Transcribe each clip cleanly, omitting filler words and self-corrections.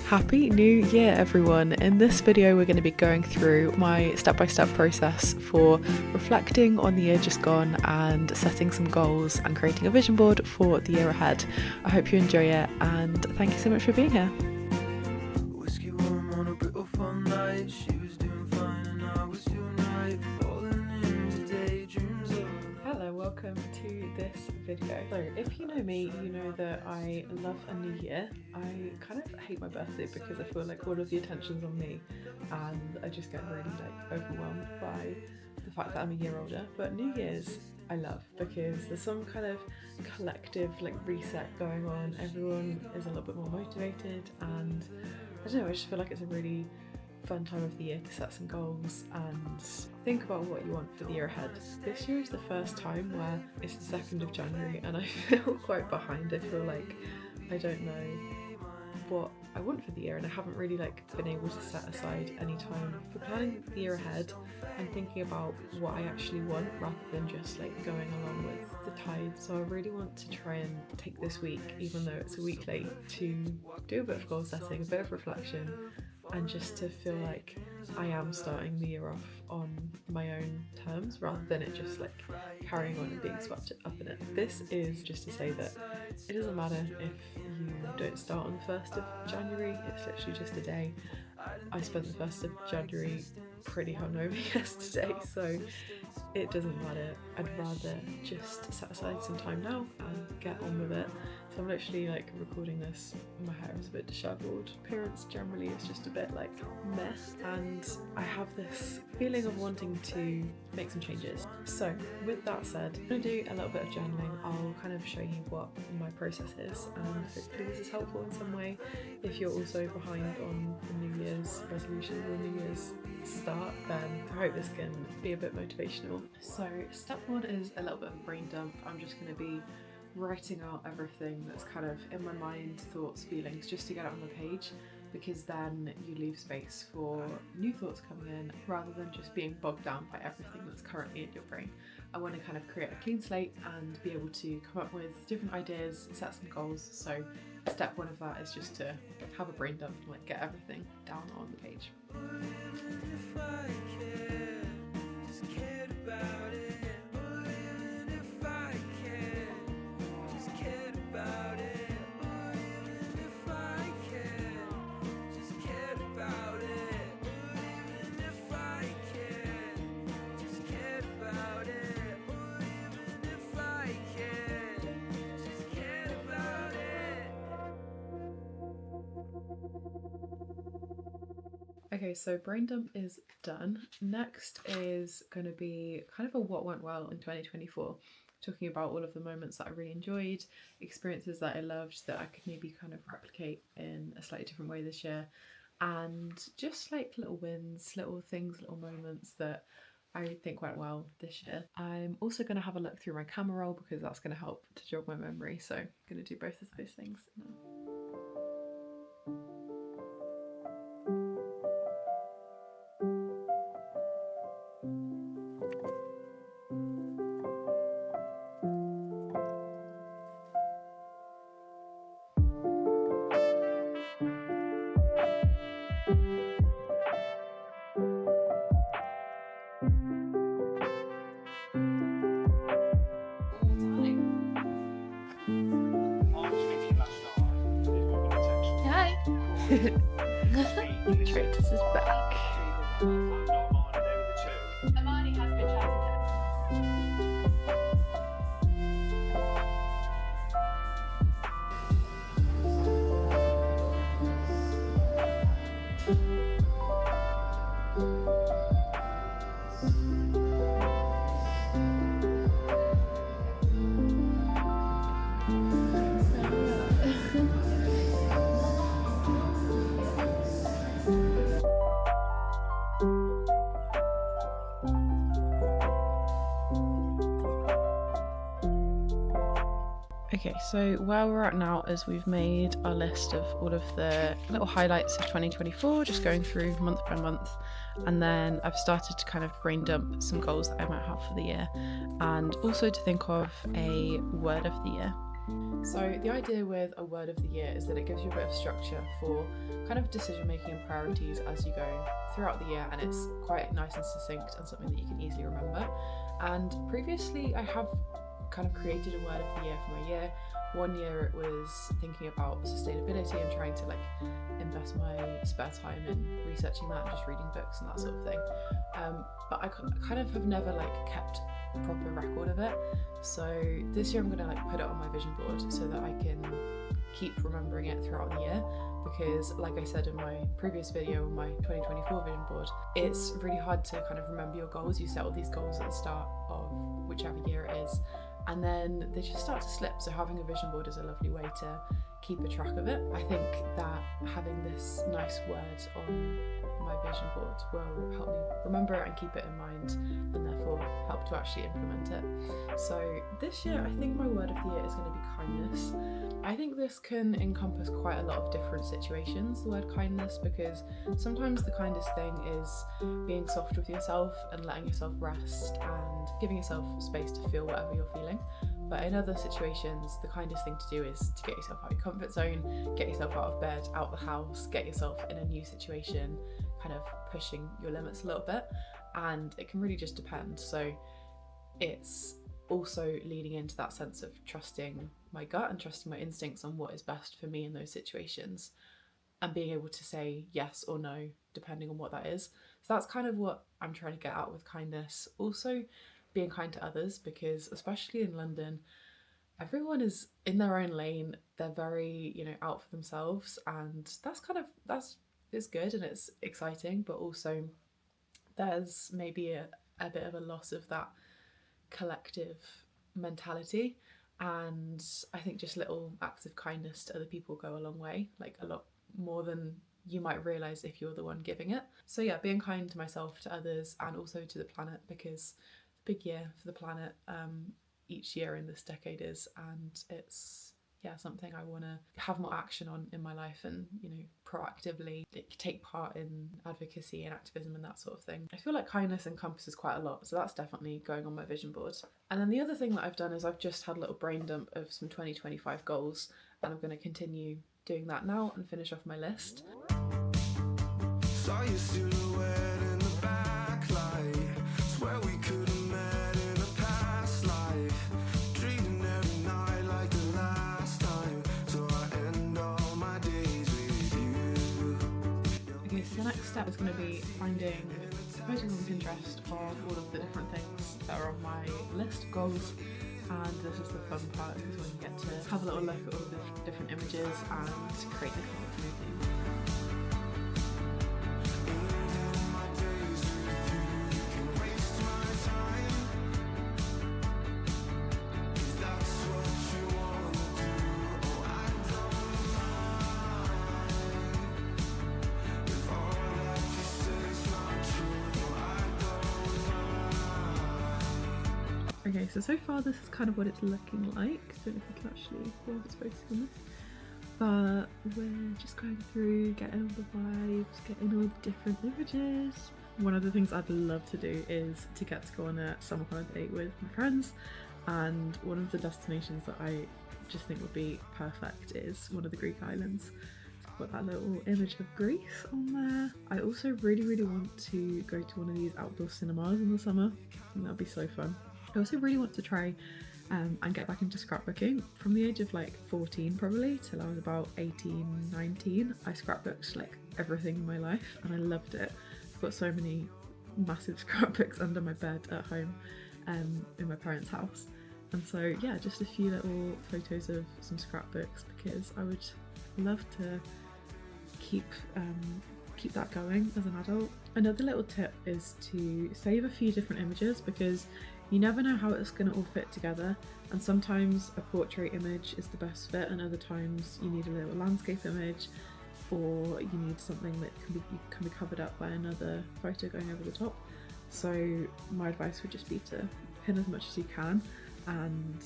Happy New Year everyone! In this video we're going to be going through my step-by-step process for reflecting on the year just gone and setting some goals and creating a vision board for the year ahead. I hope you enjoy it and thank you so much for being here. Whiskey warm on a brittle fun night. She was doing fine and I was doing right, falling into daydreams of... Hello, welcome to this video. So if you know me, you know that I love a new year. I kind of hate my birthday because I feel like all of the attention's on me and I just get really overwhelmed by the fact that I'm a year older. But New Year's I love because there's some kind of collective reset going on. Everyone is a little bit more motivated and I don't know, I just feel like it's a really fun time of the year to set some goals and think about what you want for the year ahead. This year is the first time where it's the 2nd of January and I feel quite behind. I feel like I don't know what I want for the year and I haven't really been able to set aside any time for planning the year ahead and thinking about what I actually want rather than just going along with the tide. So I really want to try and take this week, even though it's a week late, to do a bit of goal setting, a bit of reflection, and just to feel like I am starting the year off on my own terms rather than it just carrying on and being swept up in it. This is just to say that it doesn't matter if you don't start on the 1st of January, it's literally just a day. I spent the 1st of January pretty hungover yesterday, so it doesn't matter. I'd rather just set aside some time now and get on with it. So I'm literally recording this, my hair is a bit disheveled, appearance generally is just a bit meh, and I have this feeling of wanting to make some changes. So with that said, I'm going to do a little bit of journaling. I'll kind of show you what my process is and hopefully this is helpful in some way. If you're also behind on the New Year's resolutions or New Year's start, then I hope this can be a bit motivational. So step 1 is a little bit of a brain dump. I'm just going to be writing out everything that's kind of in my mind, thoughts, feelings, just to get it on the page, because then you leave space for new thoughts coming in rather than just being bogged down by everything that's currently in your brain. I want to kind of create a clean slate and be able to come up with different ideas, set some goals. So step 1 of that is just to have a brain dump and get everything down on the page. If I cared, just cared about it. Even if I cared, just cared about it. Even if I cared, just cared about it. Even if I cared, just cared about it. Even if I cared, just cared about it. Okay, so brain dump is done. Next is going to be kind of a what went well in 2024, talking about all of the moments that I really enjoyed, experiences that I loved that I could maybe kind of replicate in a slightly different way this year, and just little wins, little things, little moments that I think went well this year. I'm also going to have a look through my camera roll because that's going to help to jog my memory, so I'm going to do both of those things now. Traitors is back. Amani has been chatting to Okay, so where we're at now is we've made our list of all of the little highlights of 2024, just going through month by month, and then I've started to kind of brain dump some goals that I might have for the year, and also to think of a word of the year. So the idea with a word of the year is that it gives you a bit of structure for kind of decision making and priorities as you go throughout the year, and it's quite nice and succinct and something that you can easily remember. And previously I have kind of created a word of the year for my year. One year it was thinking about sustainability and trying to like invest my spare time in researching that and just reading books and that sort of thing. But I kind of have never like kept a proper record of it. So this year I'm gonna like put it on my vision board so that I can keep remembering it throughout the year, because like I said in my previous video on my 2024 vision board, it's really hard to kind of remember your goals. You set all these goals at the start of whichever year it is, and then they just start to slip. So having a vision board is a lovely way to keep a track of it. I think that having this nice word on my vision board will help me remember it and keep it in mind, and therefore help to actually implement it. So this year I think my word of the year is going to be kindness. I think this can encompass quite a lot of different situations, the word kindness, because sometimes the kindest thing is being soft with yourself and letting yourself rest and giving yourself space to feel whatever you're feeling. But in other situations, the kindest thing to do is to get yourself out of your comfort zone, get yourself out of bed, out the house, get yourself in a new situation, kind of pushing your limits a little bit. And it can really just depend. So it's also leading into that sense of trusting my gut and trusting my instincts on what is best for me in those situations, and being able to say yes or no depending on what that is. So that's kind of what I'm trying to get at with kindness. Also being kind to others, because especially in London, everyone is in their own lane. They're very, out for themselves, and that's it's good and it's exciting, but also there's maybe a bit of a loss of that collective mentality. And I think just little acts of kindness to other people go a long way, like a lot more than you might realise if you're the one giving it. So yeah, being kind to myself, to others, and also to the planet, because it's a big year for the planet. Each year in this decade is, and it's something I want to have more action on in my life, and proactively take part in advocacy and activism and that sort of thing. I feel like kindness encompasses quite a lot, so that's definitely going on my vision board. And then the other thing that I've done is I've just had a little brain dump of some 2025 goals, and I'm going to continue doing that now and finish off my list. Saw your silhouette in the backlight. Swear we could have met in a past life. Treating every night like the last time. So I end all my days with you. Okay, so the next step is going to be finding photos on Pinterest of all of the different things that are on my list of goals. And this is the fun part, is when you get to have a little look at all the different images and create the community. Okay, so far this is kind of what it's looking like. I don't know if you can actually hear if it's focusing on this. But we're just going through, getting all the vibes, getting all the different images. One of the things I'd love to do is to get to go on a summer holiday with my friends. And one of the destinations that I just think would be perfect is one of the Greek islands. Got that little image of Greece on there. I also really want to go to one of these outdoor cinemas in the summer, and that would be so fun. I also really want to try and get back into scrapbooking. From the age of like 14 probably till I was about 18, 19, I scrapbooked like everything in my life and I loved it. I've got so many massive scrapbooks under my bed at home in my parents' house. And so yeah, just a few little photos of some scrapbooks, because I would love to keep that going as an adult. Another little tip is to save a few different images, because you never know how it's going to all fit together, and sometimes a portrait image is the best fit, and other times you need a little landscape image, or you need something that can be covered up by another photo going over the top. So my advice would just be to pin as much as you can and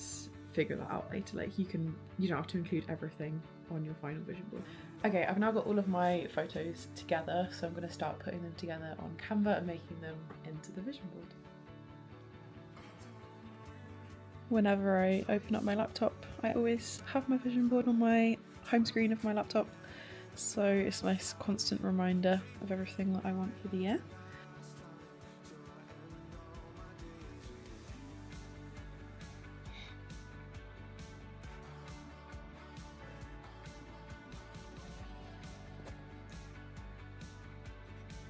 figure that out later. Like you don't have to include everything on your final vision board. Okay, I've now got all of my photos together, so I'm going to start putting them together on Canva and making them into the vision board. whenever I open up my laptop, I always have my vision board on my home screen of my laptop, so it's a nice constant reminder of everything that I want for the year.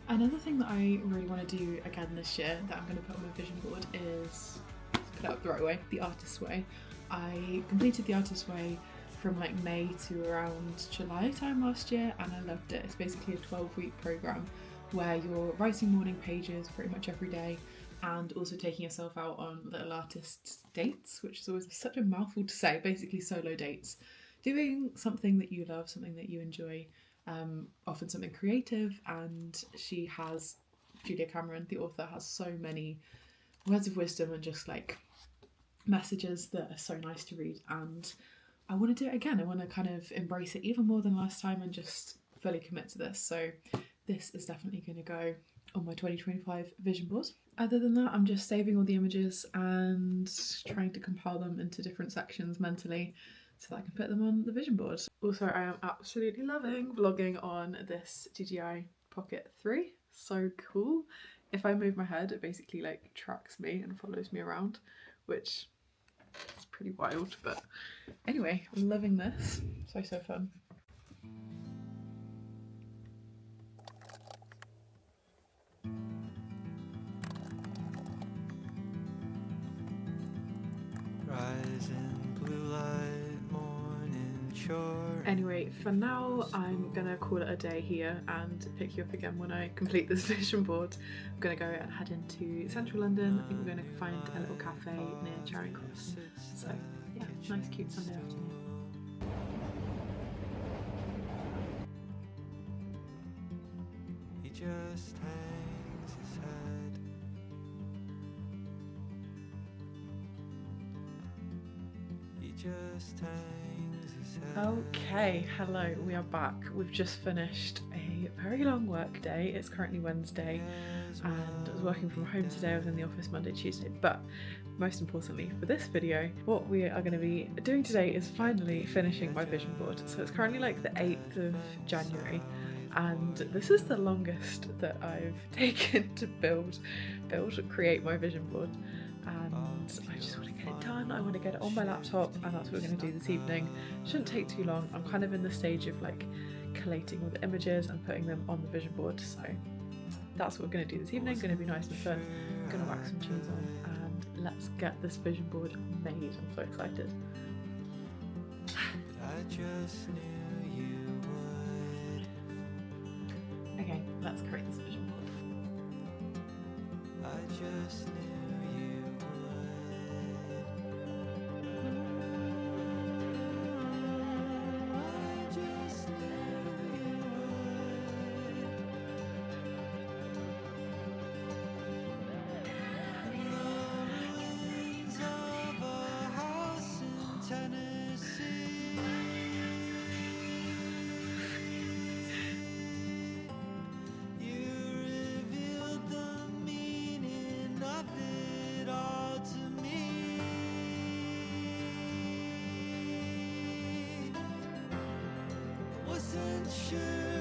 Another thing that I really want to do again this year that I'm going to put on my vision board is put it up the right way, the artist's way. I completed the artist's way from like May to around July time last year, and I loved it. It's basically a 12-week program where you're writing morning pages pretty much every day and also taking yourself out on little artist dates, which is always such a mouthful to say, basically solo dates. Doing something that you love, something that you enjoy, often something creative, and Julia Cameron, the author, has so many words of wisdom and just like messages that are so nice to read, and I want to do it again. I want to kind of embrace it even more than last time and just fully commit to this. So this is definitely going to go on my 2025 vision board. Other than that, I'm just saving all the images and trying to compile them into different sections mentally so that I can put them on the vision board. Also, I am absolutely loving vlogging on this DJI Pocket 3. So cool. If I move my head, it basically like tracks me and follows me around, which is pretty wild. But anyway, I'm loving this. So fun. Rising blue light, morning shore. Anyway, for now, I'm gonna call it a day here and pick you up again when I complete this vision board. I'm gonna go and head into central London. I think we're gonna find a little cafe near Charing Cross. So yeah, nice cute Sunday afternoon. He just hangs his head. He just hangs his head. Okay, hello, we are back. We've just finished a very long work day. It's currently Wednesday and I was working from home today. I was in the office Monday, Tuesday, but most importantly for this video, what we are going to be doing today is finally finishing my vision board. So it's currently like the 8th of January and this is the longest that I've taken to create my vision board, and I just want to get it done. I want to get it on my laptop, and that's what we're going to do this evening. Shouldn't take too long. I'm kind of in the stage of like collating all the images and putting them on the vision board, so that's what we're going to do this evening. Going to be nice and fun. I'm going to whack some tunes on and let's get this vision board made. I'm so excited. I just knew you would. Okay, let's create this vision board. I just knew you would. I just knew you would. The ruins of a house in Tennessee. You revealed the meaning of it all to me. Wasn't sure